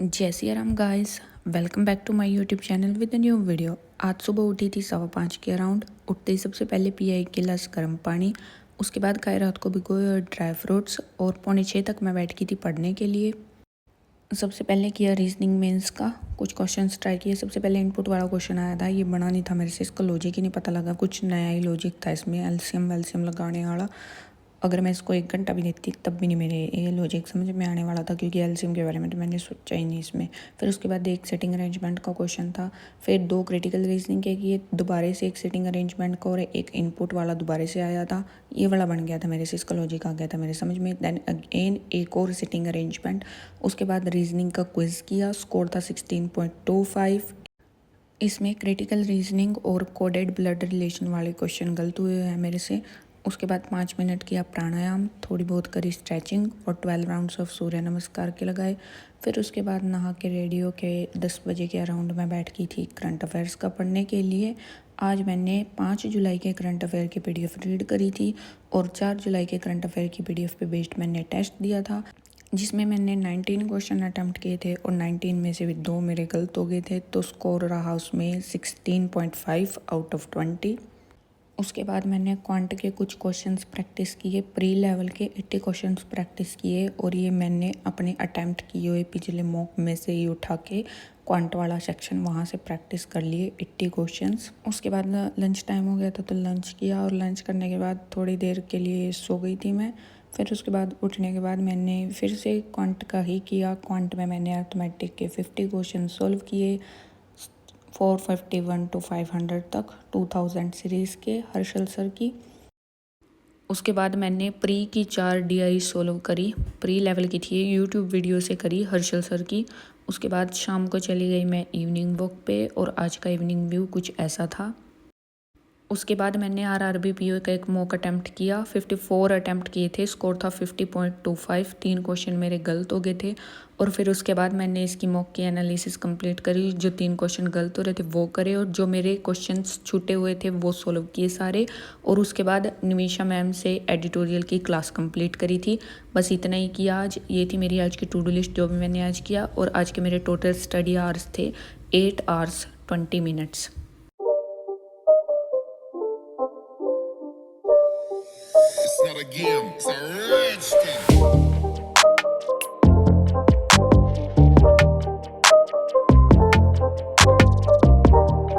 जय Siya Ram guys, welcome back to my YouTube channel with a new video. आज सुबह उठी थी 5:15 के अराउंड। उठते ही सबसे पहले पिया 1 गिलास गर्म पानी, उसके बाद खाए रात को भिगोए और ड्राई फ्रूट्स, और 5:45 तक मैं बैठ गई थी पढ़ने के लिए। सबसे पहले किया रीजनिंग मेंस का कुछ क्वेश्चंस ट्राई किए। सबसे पहले इनपुट वाला क्वेश्चन आया था, ये बना नहीं था मेरे से, इसका लॉजिक ही नहीं पता लगा, कुछ नया ही लॉजिक था इसमें, एलसीएम वेलसीएम लगाने वाला। अगर मैं इसको 1 घंटा भी देखती तब भी नहीं मेरे ये लॉजिक समझ में आने वाला था, क्योंकि एलसीएम के बारे में तो मैंने सोचा ही नहीं इसमें। फिर उसके बाद एक सेटिंग अरेंजमेंट का क्वेश्चन था, फिर 2 क्रिटिकल रीजनिंग के किए, दोबारा से एक सेटिंग अरेंजमेंट का और एक इनपुट वाला दोबारा से आया था। ये वाला बन गया था मेरे से, इसका लॉजिक आ गया था मेरे समझ में। देन अगेन एक और सेटिंग अरेंजमेंट, उसके बाद रीजनिंग का क्विज किया, स्कोर था 16.25। इसमें क्रिटिकल रीजनिंग और कोडेड ब्लड रिलेशन वाले क्वेश्चन गलत हुए हैं मेरे से। उसके बाद 5 मिनट किया प्राणायाम, थोड़ी बहुत करी स्ट्रेचिंग और 12 राउंड्स ऑफ सूर्य नमस्कार के लगाए। फिर उसके बाद नहा के रेडियो के 10 बजे के अराउंड में बैठ गई थी करंट अफेयर्स का पढ़ने के लिए। आज मैंने 5 जुलाई के करंट अफेयर की पीडीएफ रीड करी थी और 4 जुलाई के करंट अफेयर की पीडीएफ पे बेस्ड मैंने टेस्ट दिया था, जिसमें मैंने 19 क्वेश्चन अटैम्प्ट किए थे और 19 में से भी 2 मेरे गलत हो गए थे, तो स्कोर रहा उसमें 16.5 आउट ऑफ 20। उसके बाद मैंने क्वांट के कुछ क्वेश्चंस प्रैक्टिस किए, प्री लेवल के 80 क्वेश्चंस प्रैक्टिस किए, और ये मैंने अपने अटैम्प्ट किए हुए पिछले मॉक में से ही उठा के क्वांट वाला सेक्शन वहाँ से प्रैक्टिस कर लिए 80 क्वेश्चंस। उसके बाद लंच टाइम हो गया था तो लंच किया, और लंच करने के बाद थोड़ी देर के लिए सो गई थी मैं। फिर उसके बाद उठने के बाद मैंने फिर से क्वांट का ही किया। क्वांट में मैंने अर्थमेटिक के 50 क्वेश्चन सॉल्व किए, 451 to 500 तक, 2000 सीरीज़ के हर्षल सर की। उसके बाद मैंने प्री की 4 डीआई सोल्व करी, प्री लेवल की थी, यूट्यूब वीडियो से करी हर्षल सर की। उसके बाद शाम को चली गई मैं इवनिंग वॉक पे, और आज का इवनिंग व्यू कुछ ऐसा था। उसके बाद मैंने आरआरबी पीओ का एक मॉक अटैम्प्ट किया, 54 अटैम्प्ट किए थे, स्कोर था 50.25, 3 क्वेश्चन मेरे गलत हो गए थे। और फिर उसके बाद मैंने इसकी मॉक की एनालिसिस कंप्लीट करी, जो 3 क्वेश्चन गलत हो रहे थे वो करे, और जो मेरे क्वेश्चंस छूटे हुए थे वो सोल्व किए सारे। और उसके बाद निमिषा मैम से एडिटोरियल की क्लास कंप्लीट करी थी। बस इतना ही किया आज। ये थी मेरी आज की टू डू लिस्ट जो भी मैंने आज किया, और आज के मेरे टोटल स्टडी आवर्स थे 8 hours 20 minutes। It's not a game, it's a rich thing.